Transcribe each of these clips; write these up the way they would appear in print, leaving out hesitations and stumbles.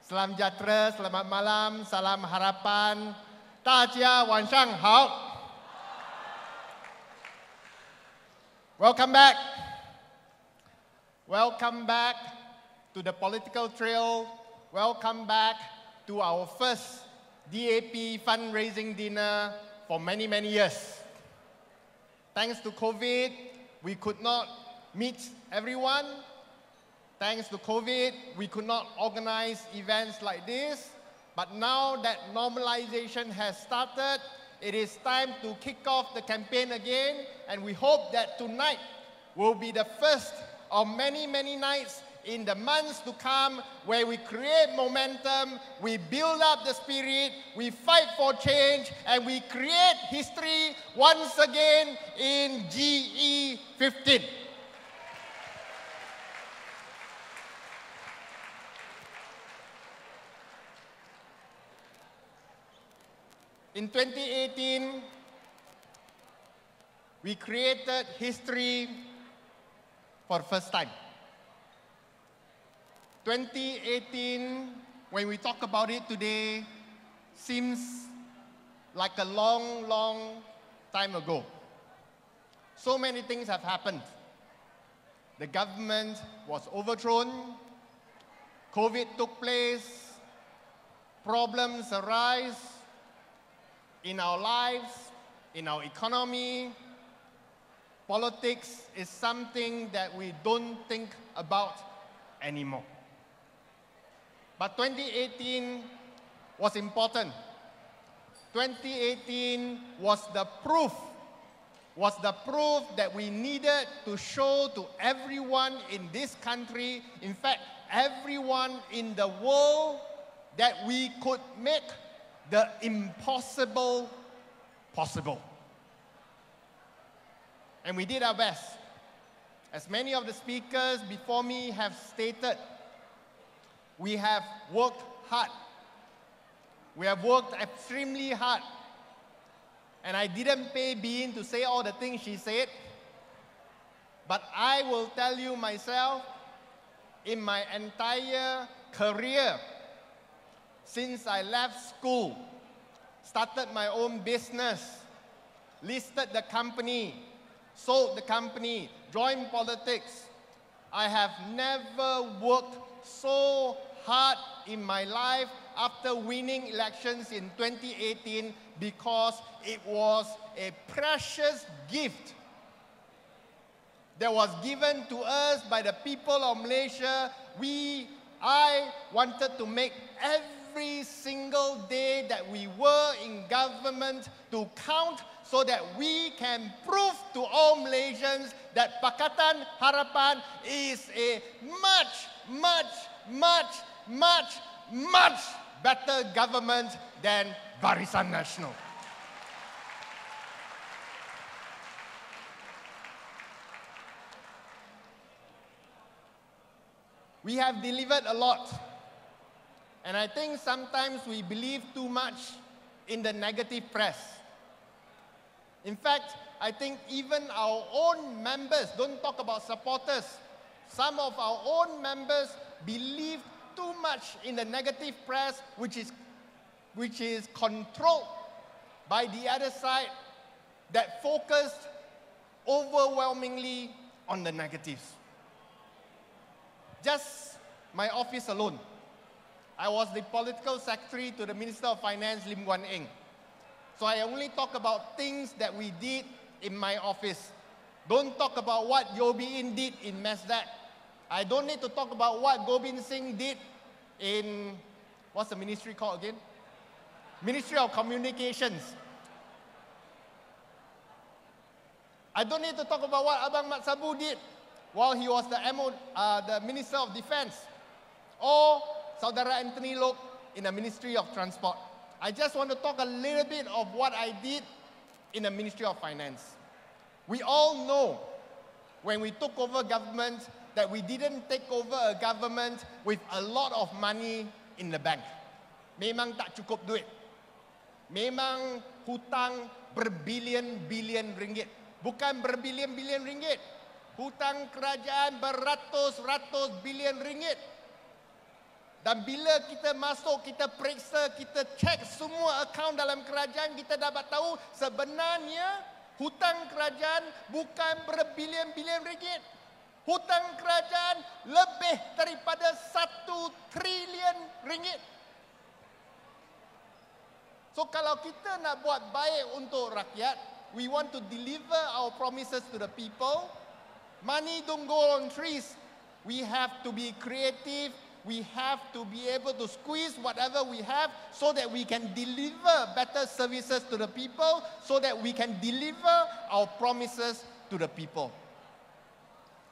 Salam sejahtera, selamat malam, salam harapan. 大家晚上好. Welcome back. Welcome back to the political trail. Welcome back to our first DAP fundraising dinner for many, many years. Thanks to COVID, we could not meet everyone. Thanks to COVID, we could not organize events like this. But now that normalization has started, it is time to kick off the campaign again. And we hope that tonight will be the first of many, many nights in the months to come where we create momentum, we build up the spirit, we fight for change, and we create history once again in GE15. In 2018, we created history for the first time. 2018, when we talk about it today, seems like a long, long time ago. So many things have happened. The government was overthrown, COVID took place, problems arise in our lives, in our economy. Politics is something that we don't think about anymore. But 2018 was important. 2018 was the proof that we needed to show to everyone in this country, in fact, everyone in the world, that we could make the impossible possible. And we did our best. As many of the speakers before me have stated, we have worked hard. We have worked extremely hard. And I didn't pay Bean to say all the things she said, but I will tell you myself, in my entire career, since I left school, started my own business, listed the company, sold the company, joined politics, I have never worked so hard in my life after winning elections in 2018 because it was a precious gift that was given to us by the people of Malaysia. I wanted to make every single day that we were in government to count so that we can prove to all Malaysians that Pakatan Harapan is a much, much, much, much, much better government than Barisan Nasional. We have delivered a lot. And I think sometimes we believe too much in the negative press. In fact, I think even our own members, don't talk about supporters, some of our own members believe too much in the negative press, which is controlled by the other side, that focused overwhelmingly on the negatives. Just my office alone, I was the political secretary to the Minister of Finance, Lim Guan Eng. So I only talk about things that we did in my office. Don't talk about what Yobi In did in Mesdat. I don't need to talk about what Gobind Singh did in, what's the ministry called again? Ministry of Communications. I don't need to talk about what Abang Mat Sabu did while he was the Minister of Defense, or Saudara Anthony Loke in the Ministry of Transport. I just want to talk a little bit of what I did in the Ministry of Finance. We all know when we took over government that we didn't take over a government with a lot of money in the bank. Memang tak cukup duit. Memang hutang berbilion-bilion ringgit. Bukan berbilion-bilion ringgit. Hutang kerajaan beratus-ratus bilion ringgit. Dan bila kita masuk, kita periksa, kita cek semua akaun dalam kerajaan, kita dapat tahu sebenarnya hutang kerajaan bukan berbilion-bilion ringgit. Hutang kerajaan lebih daripada 1 trilion ringgit. So kalau kita nak buat baik untuk rakyat, we want to deliver our promises to the people. Money don't go on trees. We have to be creative. We have to be able to squeeze whatever we have so that we can deliver better services to the people, so that we can deliver our promises to the people.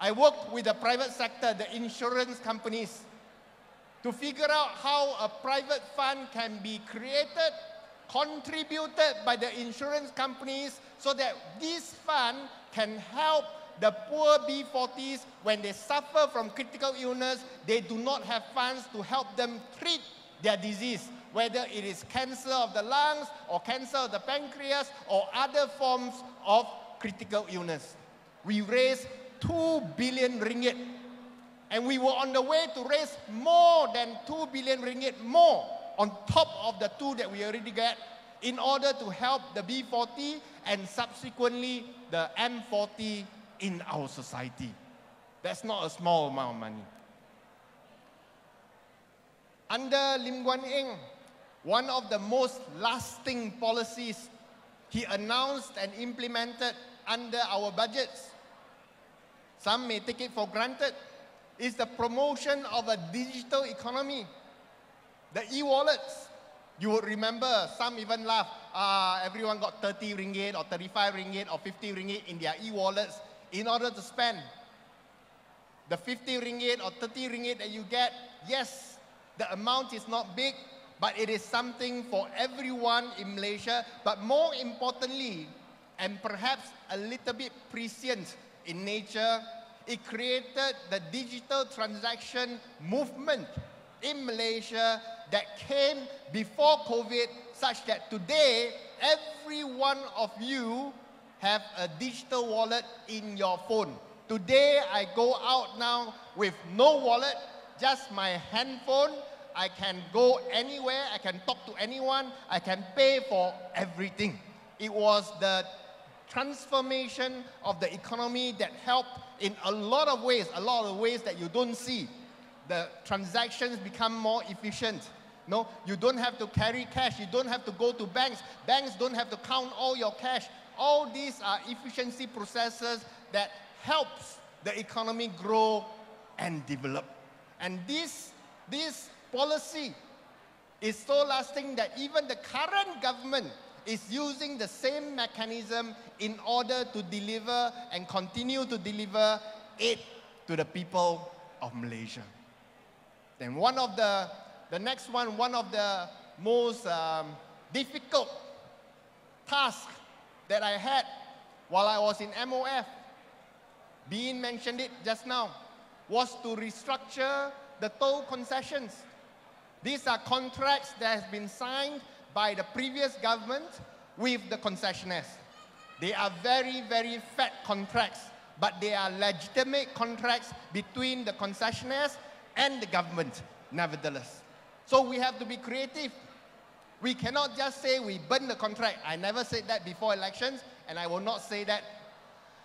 I worked with the private sector, the insurance companies, to figure out how a private fund can be created, contributed by the insurance companies, so that this fund can help the poor B40s when they suffer from critical illness. They do not have funds to help them treat their disease, whether it is cancer of the lungs or cancer of the pancreas or other forms of critical illness. We raised 2 billion ringgit, and we were on the way to raise more than 2 billion ringgit more on top of the 2 that we already get, in order to help the B40 and subsequently the M40 in our society. That's not a small amount of money. Under Lim Guan Eng, one of the most lasting policies he announced and implemented under our budgets, some may take it for granted, is the promotion of a digital economy. The e-wallets. You would remember, some even laugh, everyone got 30 ringgit or 35 ringgit or 50 ringgit in their e-wallets in order to spend. The 50 ringgit or 30 ringgit that you get, yes, the amount is not big, but it is something for everyone in Malaysia. But more importantly, and perhaps a little bit prescient in nature, it created the digital transaction movement in Malaysia that came before COVID, such that today, every one of you have a digital wallet in your phone. Today, I go out now with no wallet, just my handphone. I can go anywhere, I can talk to anyone, I can pay for everything. It was the transformation of the economy that helped in a lot of ways that you don't see. The transactions become more efficient. No, you don't have to carry cash, you don't have to go to banks, banks don't have to count all your cash. All these are efficiency processes that helps the economy grow and develop. And this policy is so lasting that even the current government is using the same mechanism in order to deliver and continue to deliver aid to the people of Malaysia. Then one of the most difficult tasks that I had while I was in MOF, Bean mentioned it just now, was to restructure the toll concessions. These are contracts that have been signed by the previous government with the concessionaires. They are very, very fat contracts, but they are legitimate contracts between the concessionaires and the government, nevertheless. So we have to be creative. We cannot just say we burn the contract. I never said that before elections, and I will not say that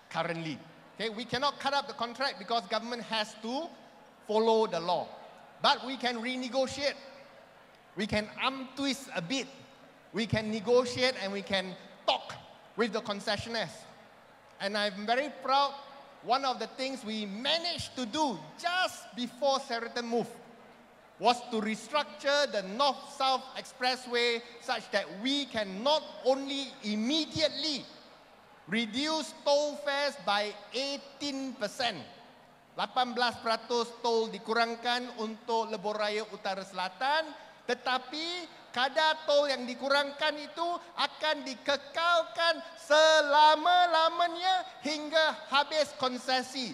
currently. Okay? We cannot cut up the contract because government has to follow the law. But we can renegotiate. We can twist a bit. We can negotiate and we can talk with the concessionaires. And I'm very proud, one of the things we managed to do just before Sheraton moved was to restructure the North-South Expressway such that we can not only immediately reduce toll fares by 18%, 18% tol dikurangkan untuk Lebuh Raya Utara Selatan, tetapi kadar tol yang dikurangkan itu akan dikekalkan selama-lamanya hingga habis konsesi.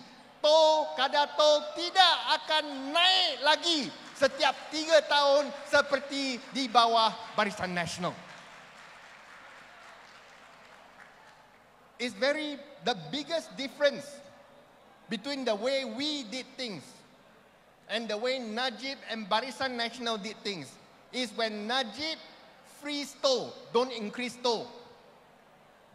Kadar tol tidak akan naik lagi setiap 3 tahun seperti di bawah Barisan Nasional. It's the biggest difference between the way we did things and the way Najib and Barisan Nasional did things is when Najib freeze toll, don't increase toll.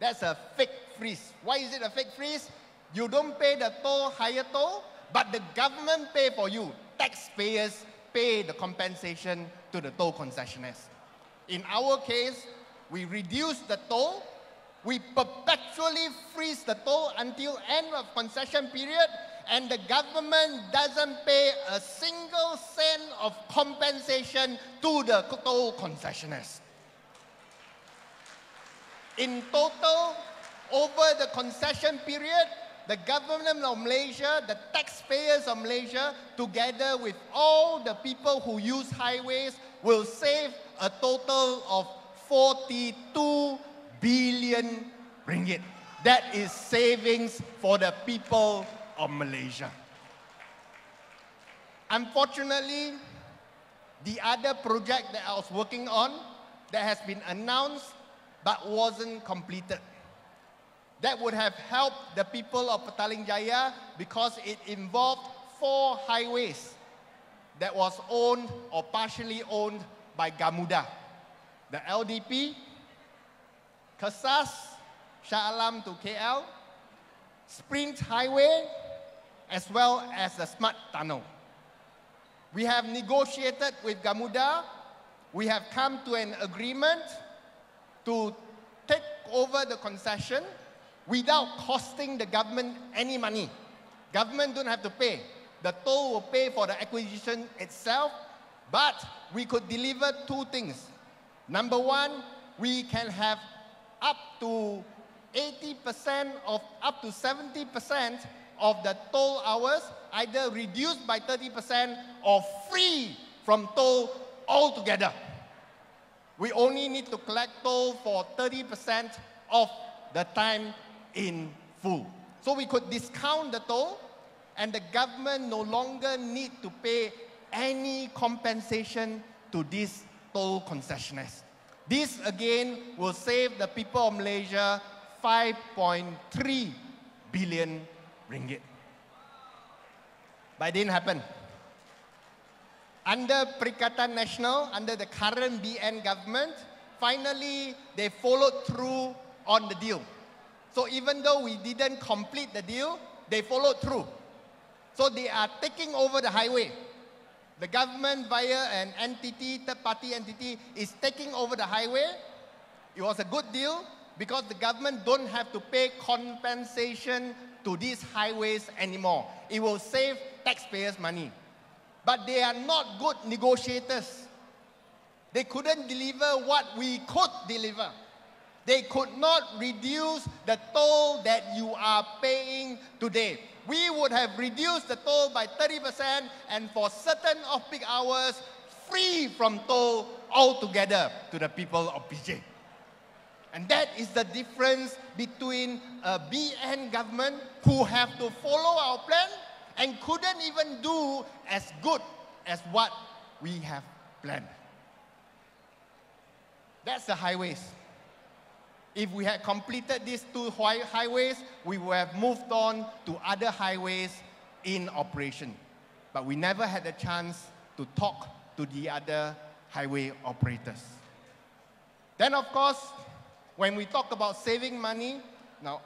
That's a fake freeze. Why is it a fake freeze? You don't pay the toll, higher toll, but the government pay for you. Taxpayers pay the compensation to the toll concessionaires. In our case, we reduce the toll, we perpetually freeze the toll until end of concession period, and the government doesn't pay a single cent of compensation to the toll concessionaires. In total, over the concession period, the government of Malaysia, the taxpayers of Malaysia, together with all the people who use highways, will save a total of 42 billion ringgit. That is savings for the people of Malaysia. Unfortunately, the other project that I was working on that has been announced but wasn't completed, that would have helped the people of Petaling Jaya because it involved 4 highways that was owned or partially owned by Gamuda. The LDP, Kesas, Shah Alam to KL, Sprint Highway, as well as the Smart Tunnel. We have negotiated with Gamuda. We have come to an agreement to take over the concession without costing the government any money. Government don't have to pay. The toll will pay for the acquisition itself, but we could deliver 2 things. Number 1, we can have up to 80% of up to 70% of the toll hours either reduced by 30% or free from toll altogether. We only need to collect toll for 30% of the time in full. So we could discount the toll, and the government no longer need to pay any compensation to these toll concessionaires. This again will save the people of Malaysia 5.3 billion ringgit. But it didn't happen. Under Perikatan Nasional, under the current BN government, finally they followed through on the deal. So even though we didn't complete the deal, they followed through. So they are taking over the highway. The government via an entity, third-party entity, is taking over the highway. It was a good deal because the government don't have to pay compensation to these highways anymore. It will save taxpayers' money. But they are not good negotiators. They couldn't deliver what we could deliver. They could not reduce the toll that you are paying today. We would have reduced the toll by 30% and for certain off-peak hours, free from toll altogether to the people of PJ. And that is the difference between a BN government who have to follow our plan and couldn't even do as good as what we have planned. That's the highways. If we had completed these 2 highways, we would have moved on to other highways in operation. But we never had a chance to talk to the other highway operators. Then, of course, when we talk about saving money, now,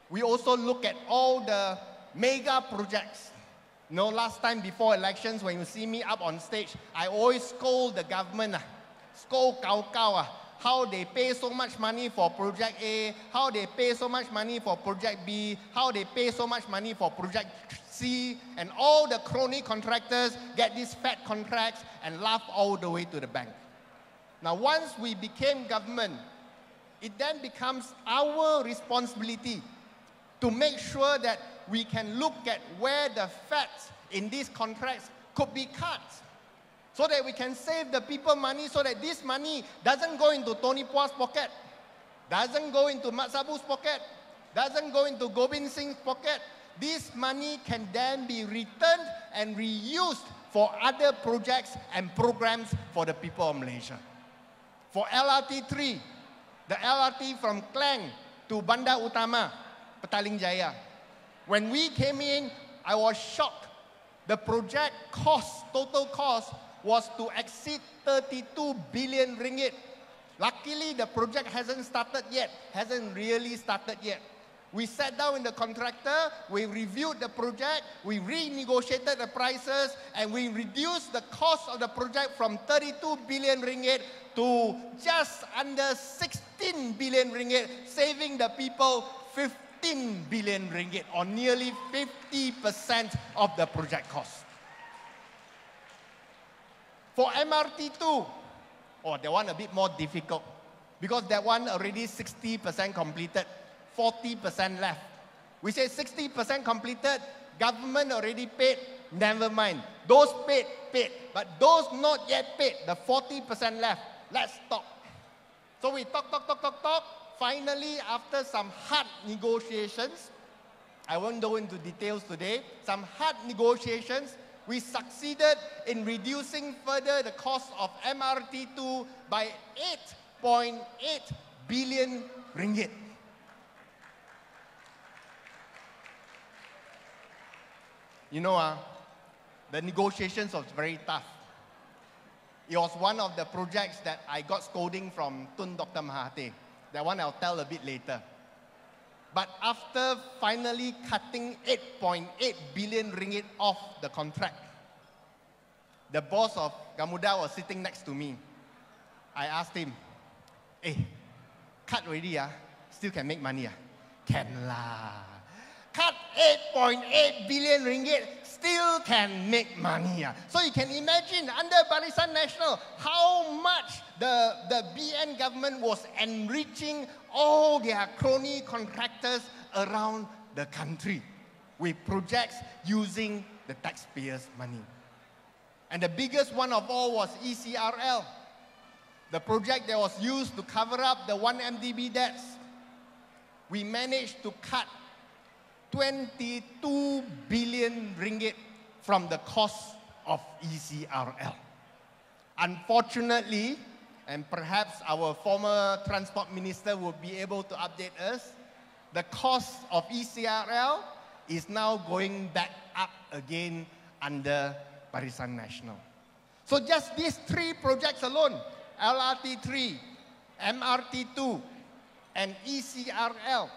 we also look at all the mega projects. You know, last time before elections, when you see me up on stage, I always scold the government, scold Cao, how they pay so much money for project A, how they pay so much money for project B, how they pay so much money for project C, and all the crony contractors get these fat contracts and laugh all the way to the bank. Now, once we became government, it then becomes our responsibility to make sure that we can look at where the fats in these contracts could be cut, so that we can save the people money, so that this money doesn't go into Tony Pua's pocket, doesn't go into Mat Sabu's pocket, doesn't go into Gobind Singh's pocket. This money can then be returned and reused for other projects and programs for the people of Malaysia. For LRT3, the LRT from Klang to Bandar Utama, Petaling Jaya. When we came in, I was shocked The project cost, total cost, was to exceed 32 billion ringgit. Luckily, the project hasn't started yet, hasn't really started yet. We sat down with the contractor, we reviewed the project, we renegotiated the prices, and we reduced the cost of the project from 32 billion ringgit to just under 16 billion ringgit, saving the people 15 billion ringgit, or nearly 50% of the project cost. For MRT2, oh, that one a bit more difficult, because that one already 60% completed, 40% left. We say 60% completed, government already paid, never mind. Those paid, paid. But those not yet paid, the 40% left, let's talk. So we talk. Finally, after some hard negotiations, I won't go into details today, some hard negotiations, we succeeded in reducing further the cost of MRT2 by 8.8 billion ringgit. You know, the negotiations was very tough. It was one of the projects that I got scolding from Tun Dr. Mahathir. That one I'll tell a bit later. But after finally cutting 8.8 billion ringgit off the contract, the boss of Gamuda was sitting next to me. I asked him, hey, cut already, still can make money? Can lah. Cut 8.8 billion ringgit, still can make money. So you can imagine, under Barisan Nasional, how much the BN government was enriching all their crony contractors around the country with projects using the taxpayers' money. And the biggest one of all was ECRL, the project that was used to cover up the 1MDB debts. We managed to cut 22 billion ringgit from the cost of ECRL. Unfortunately, and perhaps our former transport minister will be able to update us, the cost of ECRL is now going back up again under Barisan Nasional. So just these three projects alone, LRT3, MRT2, and ECRL,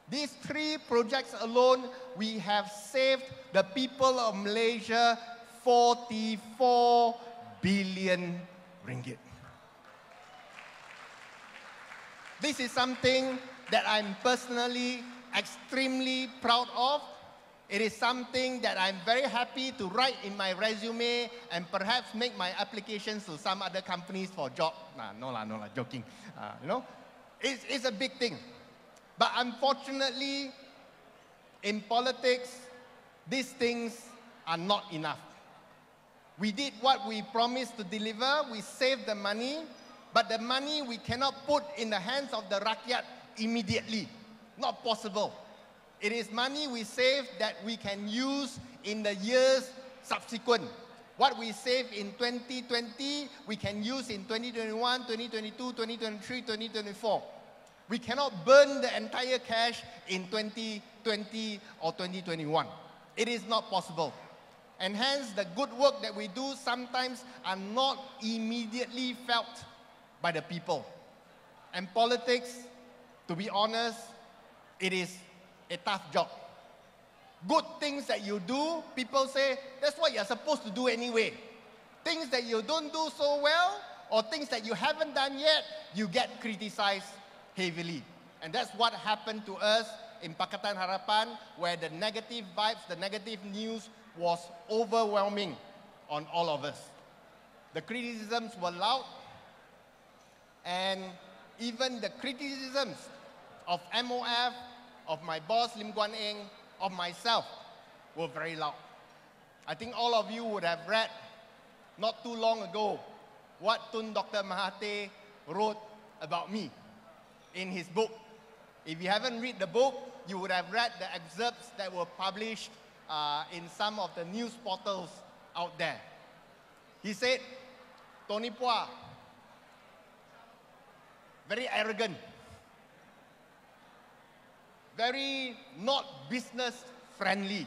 these three projects alone, we have saved the people of Malaysia 44 billion ringgit. This is something that I'm personally extremely proud of. It is something that I'm very happy to write in my resume and perhaps make my applications to some other companies for job. No, joking. You know, it's a big thing. But unfortunately, in politics, these things are not enough. We did what we promised to deliver. We saved the money, but the money we cannot put in the hands of the rakyat immediately. Not possible. It is money we save that we can use in the years subsequent. What we save in 2020, we can use in 2021, 2022, 2023, 2024. We cannot burn the entire cash in 2020 or 2021. It is not possible. And hence, the good work that we do sometimes are not immediately felt by the people. And politics, to be honest, it is a tough job. Good things that you do, people say, that's what you're supposed to do anyway. Things that you don't do so well, or things that you haven't done yet, you get criticized heavily. And that's what happened to us in Pakatan Harapan, where the negative vibes, the negative news was overwhelming on all of us. The criticisms were loud, and even the criticisms of MOF, of my boss Lim Guan Eng, of myself were very loud. I think all of you would have read not too long ago what Tun Dr. Mahathir wrote about me in his book. If you haven't read the book, you would have read the excerpts that were published in some of the news portals out there. He said, Tony Pua, very arrogant, very not business friendly,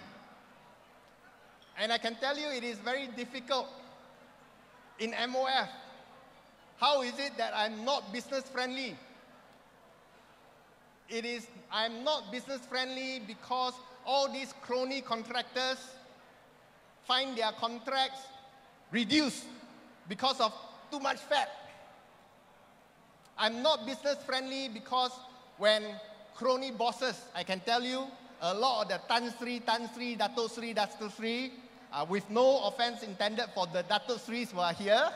And I can tell you it is very difficult in MOF. How is it that I'm not business friendly? I'm not business friendly because all these crony contractors find their contracts reduced because of too much fat. I'm not business friendly because when crony bosses, I can tell you, a lot of the Tan Sri, Dato Sri, with no offense intended for the Dato Sris who are here,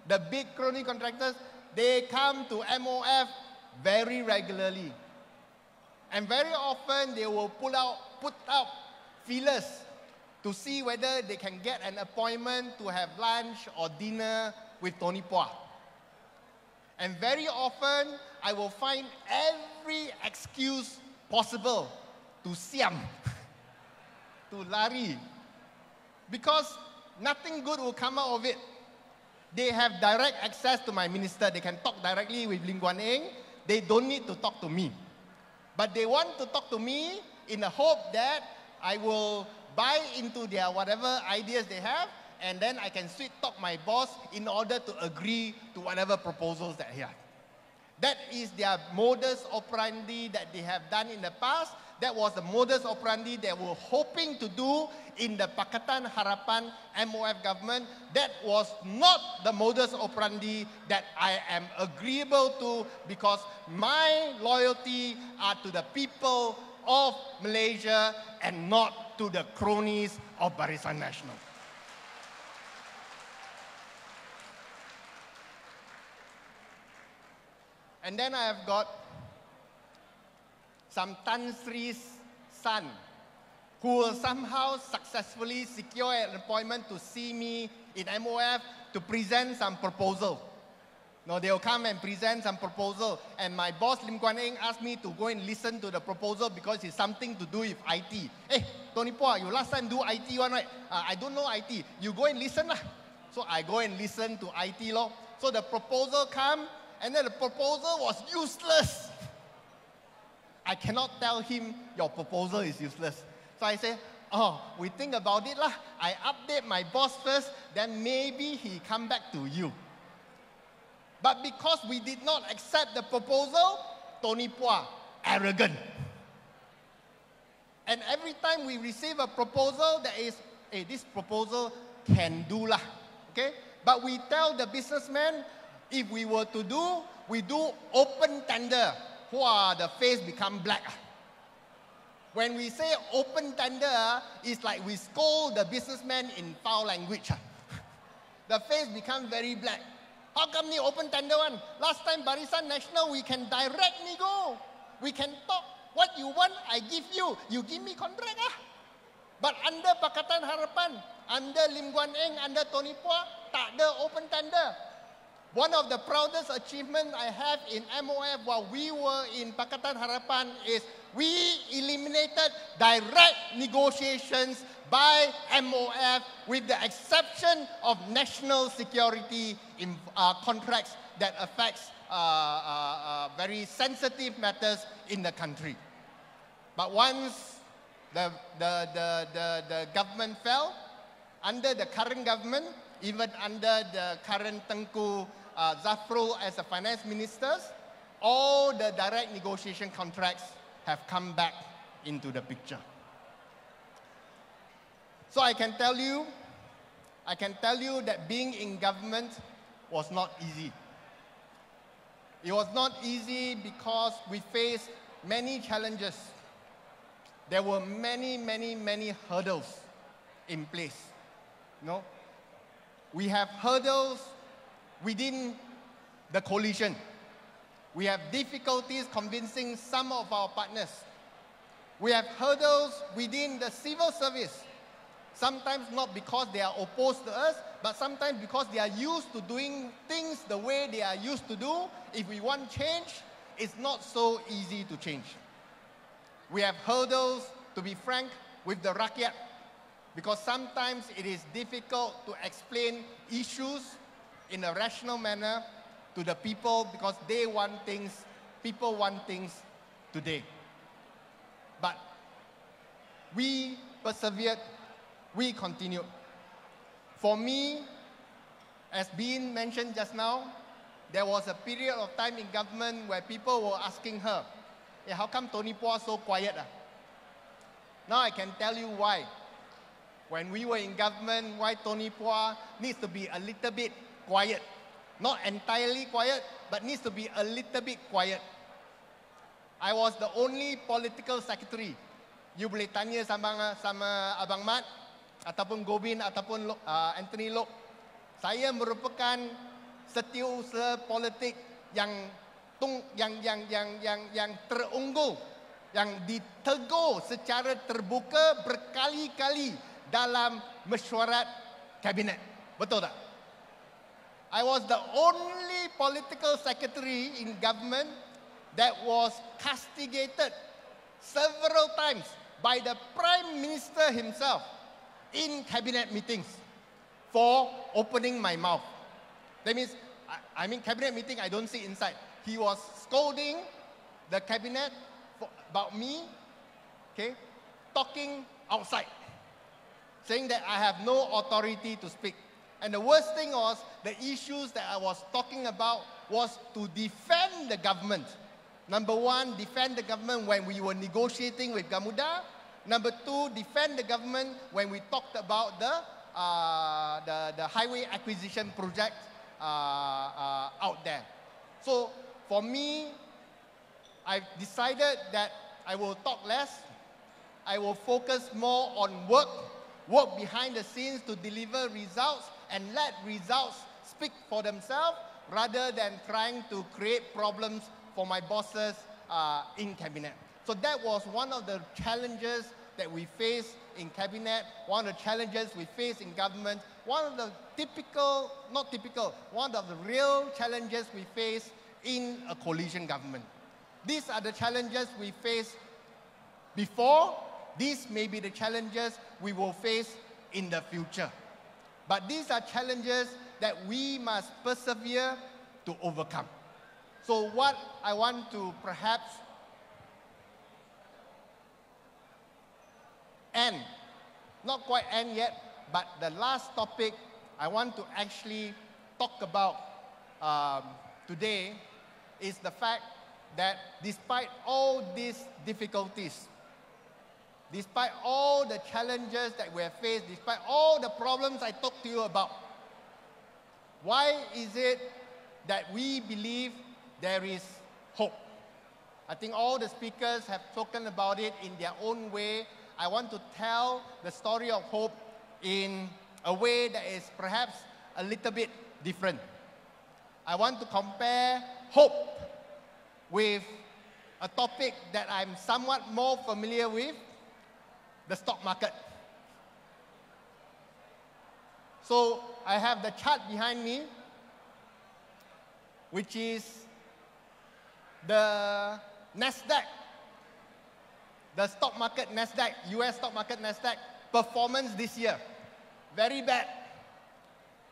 the big crony contractors, they come to MOF very regularly. And very often they will put out feelers to see whether they can get an appointment to have lunch or dinner with Tony Phua. And very often I will find every excuse possible to siam, to lari, because nothing good will come out of it. They have direct access to my minister. They can talk directly with Lim Guan Eng. They don't need to talk to me. But they want to talk to me in the hope that I will buy into their whatever ideas they have, and then I can sweet talk my boss in order to agree to whatever proposals that he has. That is their modus operandi that they have done in the past. That was the modus operandi they were hoping to do in the Pakatan Harapan MOF government. That was not the modus operandi that I am agreeable to, because my loyalty are to the people of Malaysia and not to the cronies of Barisan Nasional. And then I have got some Tan Sri's son who will somehow successfully secure an appointment to see me in MOF to present some proposal. No, they'll come and present some proposal, and my boss Lim Guan Eng asked me to go and listen to the proposal because it's something to do with IT. Hey, Tony Phua, you last time do IT one, right? I don't know IT. You go and listen lah. So I go and listen to IT law. So the proposal come, and then the proposal was useless. I cannot tell him your proposal is useless. So I say, oh, we think about it lah. I update my boss first, then maybe he come back to you. But because we did not accept the proposal, Tony Phua, arrogant. And every time we receive a proposal that is, hey, this proposal can do lah, okay? But we tell the businessman, if we were to do, we do open tender. Whoa, the face become black. When we say open tender, it's like we scold the businessman in foul language. The face becomes very black. How come you open tender one? Last time Barisan Nasional, we can directly go. We can talk. What you want, I give you. You give me contract ah. But under Pakatan Harapan, under Lim Guan Eng, under Tony Phua, tak ada open tender. One of the proudest achievements I have in MOF while we were in Pakatan Harapan is we eliminated direct negotiations by MOF with the exception of national security in contracts that affects very sensitive matters in the country. But once the government fell, under the current government, even under the current Tengku Zafrul as a finance minister, all the direct negotiation contracts have come back into the picture. So I can tell you that being in government was not easy. It was not easy because we faced many challenges. There were many hurdles in place. No? We have hurdles within the coalition. We have difficulties convincing some of our partners. We have hurdles within the civil service. Sometimes not because they are opposed to us, but sometimes because they are used to doing things the way they are used to do. If we want change, it's not so easy to change. We have hurdles, to be frank, with the rakyat, because sometimes it is difficult to explain issues in a rational manner to the people because they want things, people want things today. But we persevered, we continued. For me, as being mentioned just now, there was a period of time in government where people were asking her, hey, how come Tony Phua so quiet? Now I can tell you why. When we were in government, why Tony Phua needs to be a little bit quiet. Not entirely quiet, but needs to be a little bit quiet. I was the only political secretary. You boleh tanya sama Abang Mat, ataupun Gobin, ataupun Anthony Lok. Saya merupakan setiausaha politik yang terunggul, yang ditegur secara terbuka berkali-kali dalam mesyuarat kabinet. Betul tak? I was the only political secretary in government that was castigated several times by the Prime Minister himself in cabinet meetings for opening my mouth. That means, I mean cabinet meeting, I don't sit inside. He was scolding the cabinet about me, okay, talking outside, saying that I have no authority to speak. And the worst thing was, the issues that I was talking about was to defend the government. Number one, defend the government when we were negotiating with Gamuda. Number two, defend the government when we talked about the highway acquisition project out there. So for me, I've decided that I will talk less. I will focus more on work behind the scenes to deliver results and let results speak for themselves rather than trying to create problems for my bosses in cabinet. So that was one of the challenges that we face in cabinet, one of the challenges we face in government, one of the one of the real challenges we face in a coalition government. These are the challenges we face before. These may be the challenges we will face in the future. But these are challenges that we must persevere to overcome. So what I want to perhaps end, not quite end yet, but the last topic I want to actually talk about today is the fact that despite all these difficulties, despite all the challenges that we have faced, despite all the problems I talked to you about, why is it that we believe there is hope? I think all the speakers have spoken about it in their own way. I want to tell the story of hope in a way that is perhaps a little bit different. I want to compare hope with a topic that I'm somewhat more familiar with, the stock market. So I have the chart behind me, which is the Nasdaq, the stock market Nasdaq, US stock market Nasdaq performance this year. Very bad.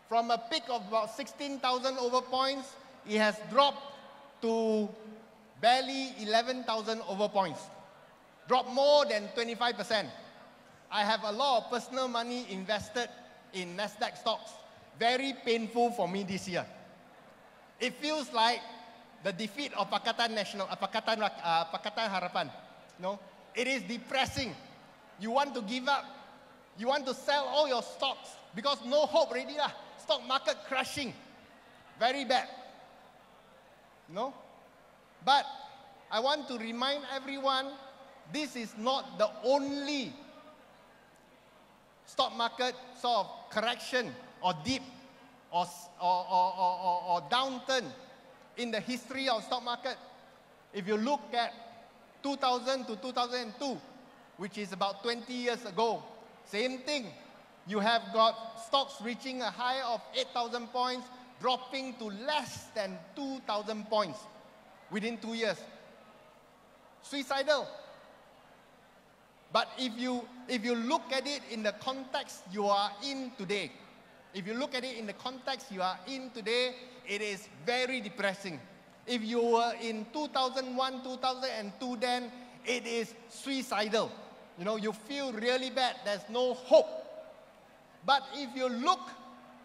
From a peak of about 16,000 over points, it has dropped to barely 11,000 over points. Dropped more than 25%. I have a lot of personal money invested in Nasdaq stocks. Very painful for me this year. It feels like the defeat of Pakatan Harapan. No? It is depressing. You want to give up. You want to sell all your stocks because no hope already lah. Stock market crashing. Very bad. No? But I want to remind everyone, this is not the only stock market sort of correction or dip or downturn in the history of stock market. If you look at 2000 to 2002, which is about 20 years ago, same thing. You have got stocks reaching a high of 8,000 points, dropping to less than 2,000 points within 2 years. Suicidal. But if you look at it in the context you are in today, if you look at it in the context you are in today, it is very depressing. If you were in 2001, 2002 then, it is suicidal. You know, you feel really bad. There's no hope. But if you look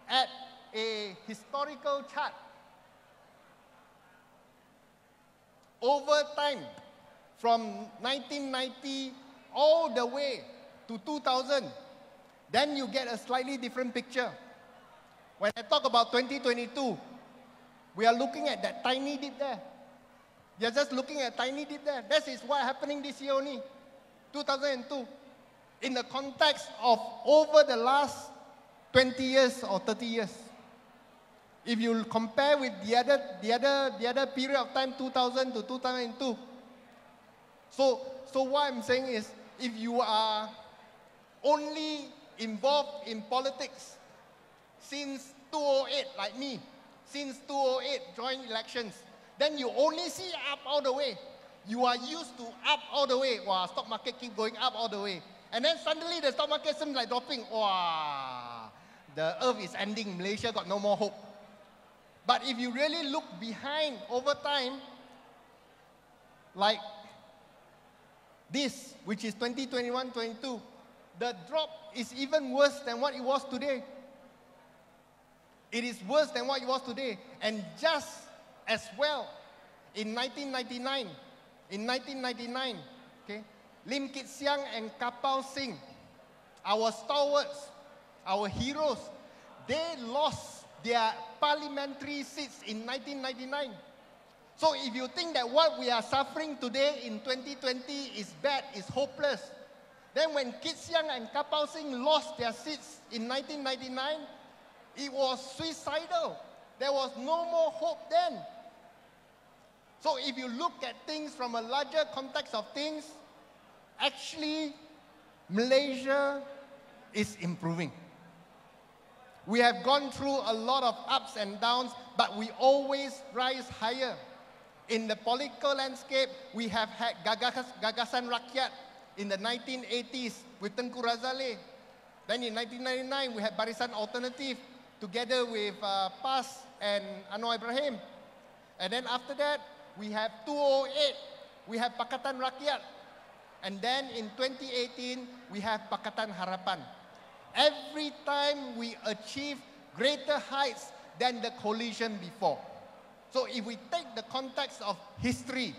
at a historical chart, over time, from 1990 all the way to 2000, then you get a slightly different picture. When I talk about 2022, we are looking at that tiny dip there. You're just looking at a tiny dip there. That is what's happening this year only, 2002. In the context of over the last 20 years or 30 years. If you compare with the other period of time, 2000 to 2002. So what I'm saying is, if you are only involved in politics since 2008, like me, since 2008, joint elections, then you only see up all the way. You are used to up all the way. Wow, stock market keep going up all the way. And then suddenly the stock market seems like dropping. Wow, the earth is ending. Malaysia got no more hope. But if you really look behind over time, like this, which is 2021-22, the drop is even worse than what it was today. It is worse than what it was today. And just as well, in 1999, okay, Lim Kit Siang and Kapau Singh, our stalwarts, our heroes, they lost their parliamentary seats in 1999. So if you think that what we are suffering today in 2020 is bad, is hopeless, then when Kit Siang and Kapau Singh lost their seats in 1999, it was suicidal. There was no more hope then. So if you look at things from a larger context of things, actually, Malaysia is improving. We have gone through a lot of ups and downs, but we always rise higher. In the political landscape, we have had Gagasan Rakyat in the 1980s with Tengku Razaleigh. Then in 1999, we had Barisan Alternatif together with PAS and Anwar Ibrahim. And then after that, we have 2008, we have Pakatan Rakyat. And then in 2018, we have Pakatan Harapan. Every time we achieve greater heights than the coalition before. So if we take the context of history,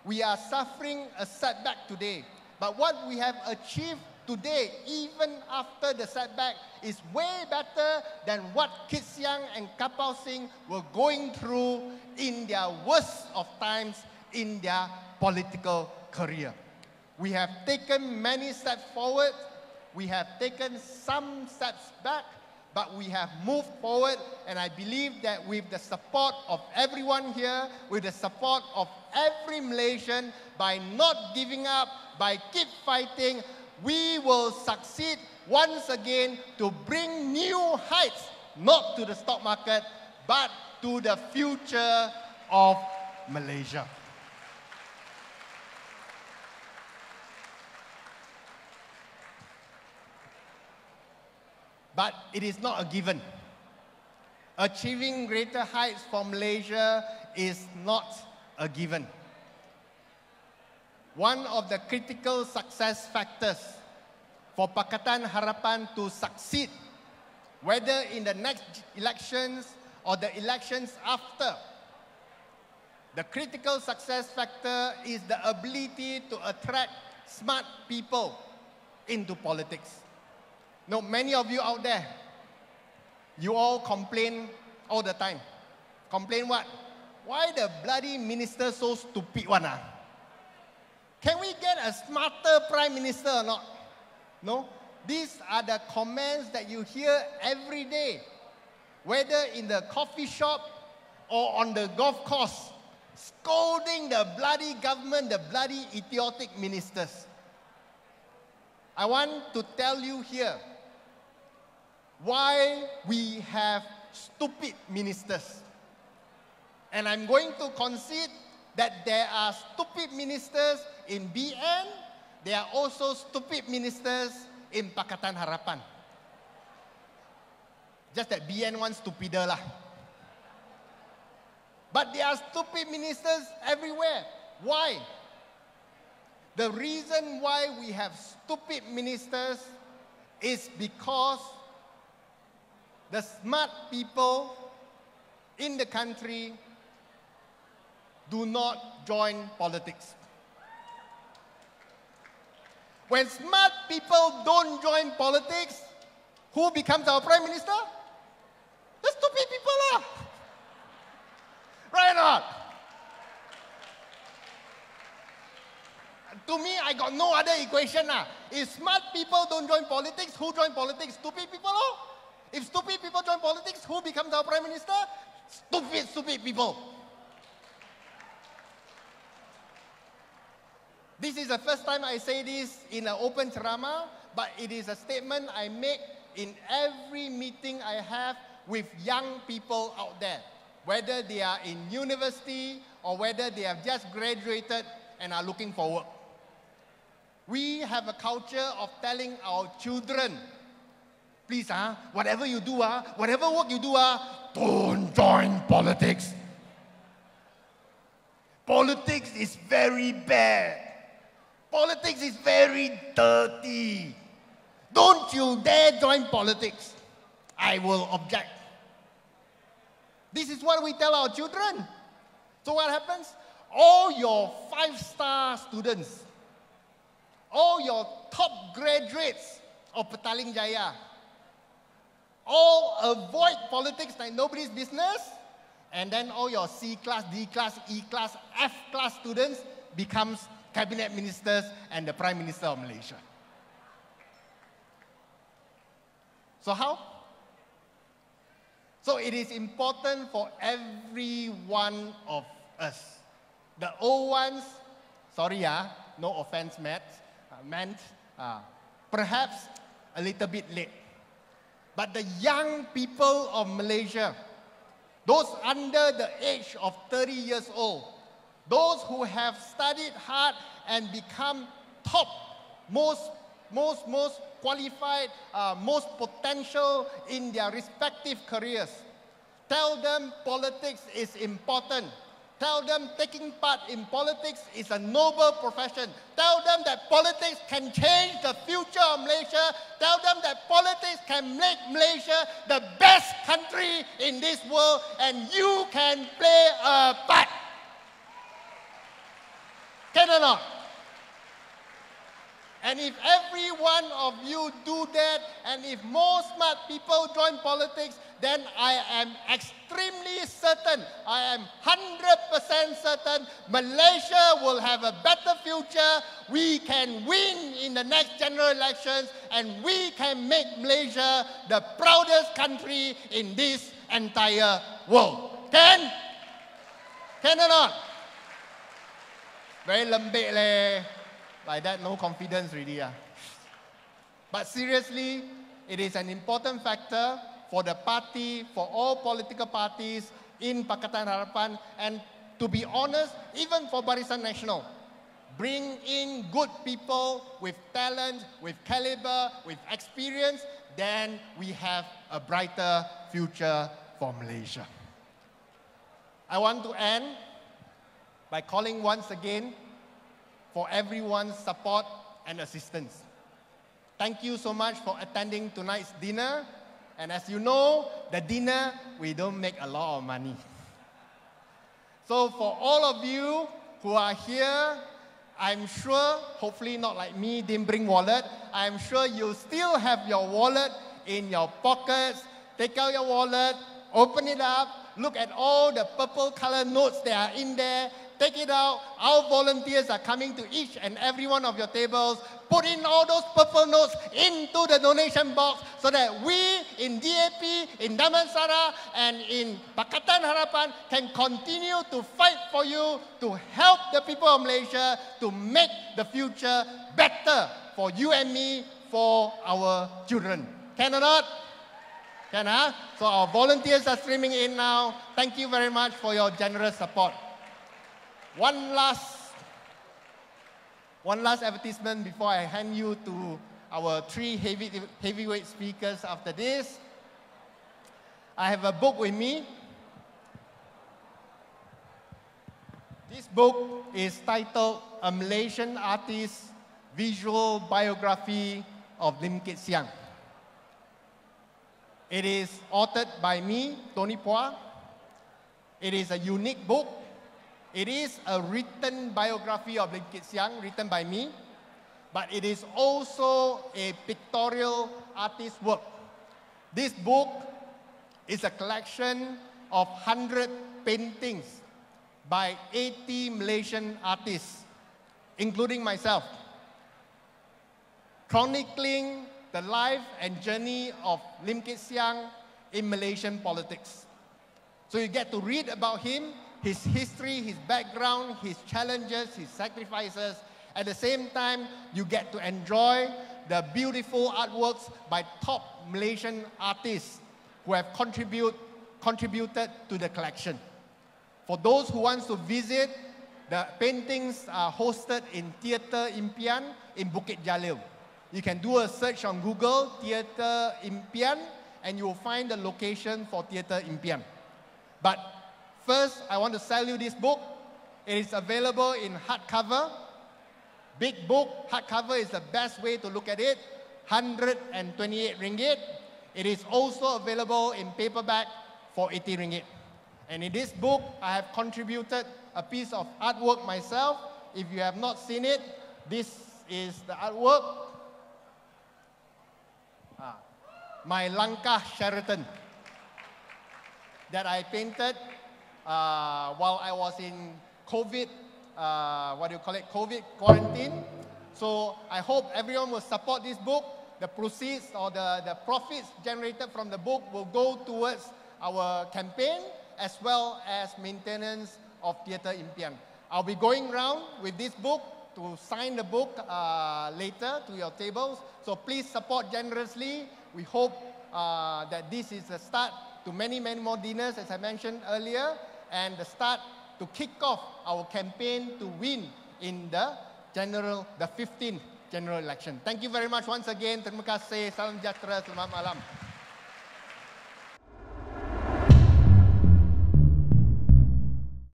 we are suffering a setback today. But what we have achieved today, even after the setback, is way better than what Kit Siang and Kapau Singh were going through in their worst of times in their political career. We have taken many steps forward. We have taken some steps back, but we have moved forward, and I believe that with the support of everyone here, with the support of every Malaysian, by not giving up, by keep fighting, we will succeed once again to bring new heights, not to the stock market, but to the future of Malaysia. But it is not a given. Achieving greater heights for Malaysia is not a given. One of the critical success factors for Pakatan Harapan to succeed, whether in the next elections or the elections after, the critical success factor is the ability to attract smart people into politics. Now, many of you out there, you all complain all the time. Complain what? Why the bloody minister so stupid one? Can we get a smarter prime minister or not? No? These are the comments that you hear every day, whether in the coffee shop or on the golf course, scolding the bloody government, the bloody idiotic ministers. I want to tell you here why we have stupid ministers. And I'm going to concede that there are stupid ministers in BN, there are also stupid ministers in Pakatan Harapan. Just that BN one stupider lah. But there are stupid ministers everywhere. Why? The reason why we have stupid ministers is because the smart people in the country do not join politics. When smart people don't join politics, who becomes our Prime Minister? The stupid people lah. Right or not? To me, I got no other equation lah. If smart people don't join politics, who join politics? Stupid people lah. If stupid people join politics, who becomes our Prime Minister? Stupid people. This is the first time I say this in an open ceramah, but it is a statement I make in every meeting I have with young people out there, whether they are in university or whether they have just graduated and are looking for work. We have a culture of telling our children, please, whatever you do, whatever work you do, don't join politics. Politics is very bad. Politics is very dirty. Don't you dare join politics. I will object. This is what we tell our children. So what happens? All your 5-star students, all your top graduates of Petaling Jaya, all avoid politics like nobody's business, and then all your C class, D class, E class, F class students becomes cabinet ministers and the Prime Minister of Malaysia. So how? So it is important for every one of us. The old ones, sorry, no offense meant, perhaps a little bit late. But the young people of Malaysia, those under the age of 30 years old, those who have studied hard and become top, most qualified, most potential in their respective careers. Tell them politics is important. Tell them taking part in politics is a noble profession. Tell them that politics can change the future of Malaysia. Tell them that politics can make Malaysia the best country in this world, and you can play a part. Can or not? And if every one of you do that, and if more smart people join politics, then I am extremely certain, I am 100% certain, Malaysia will have a better future. We can win in the next general elections, and we can make Malaysia the proudest country in this entire world. Can? Can or not? Very lembik leh. Like that, no confidence really. But seriously, it is an important factor for the party, for all political parties in Pakatan Harapan, and to be honest, even for Barisan Nasional. Bring in good people with talent, with caliber, with experience, then we have a brighter future for Malaysia. I want to end by calling once again for everyone's support and assistance. Thank you so much for attending tonight's dinner. And as you know, the dinner, we don't make a lot of money. So for all of you who are here, I'm sure, hopefully not like me, didn't bring wallet, I'm sure you still have your wallet in your pockets. Take out your wallet, open it up, look at all the purple colored notes that are in there. Take it out. Our volunteers are coming to each and every one of your tables. Put in all those purple notes into the donation box so that we in DAP, in Damansara, and in Pakatan Harapan can continue to fight for you, to help the people of Malaysia, to make the future better for you and me, for our children. Can or not? Can, huh? So our volunteers are streaming in now. Thank you very much for your generous support. One last advertisement before I hand you to our 3 heavyweight speakers after this. I have a book with me. This book is titled a Malaysian artist's visual biography of Lim Kit Siang. It is authored by me, Tony Phua. It is a unique book. It is a written biography of Lim Kit Siang, written by me, but it is also a pictorial artist's work. This book is a collection of 100 paintings by 80 Malaysian artists, including myself, chronicling the life and journey of Lim Kit Siang in Malaysian politics. So you get to read about him, his history, his background, his challenges, his sacrifices. At the same time, you get to enjoy the beautiful artworks by top Malaysian artists who have contributed to the collection. For those who want to visit, the paintings are hosted in Theatre Impian in Bukit Jalil. You can do a search on Google, Theatre Impian, and you will find the location for Theatre Impian. But first, I want to sell you this book. It is available in hardcover. Big book, hardcover is the best way to look at it, 128 ringgit. It is also available in paperback for 80 ringgit. And in this book, I have contributed a piece of artwork myself. If you have not seen it, this is the artwork. My Langkah Sheraton that I painted while I was in COVID, COVID quarantine. So I hope everyone will support this book. The proceeds or the profits generated from the book will go towards our campaign as well as maintenance of Theatre Impian. I'll be going around with this book to sign the book later to your tables. So please support generously. We hope that this is the start to many, many more dinners, as I mentioned earlier, and the start to kick off our campaign to win in the 15th general election. Thank you very much once again. Terima kasih. Salam sejahtera. Selamat malam.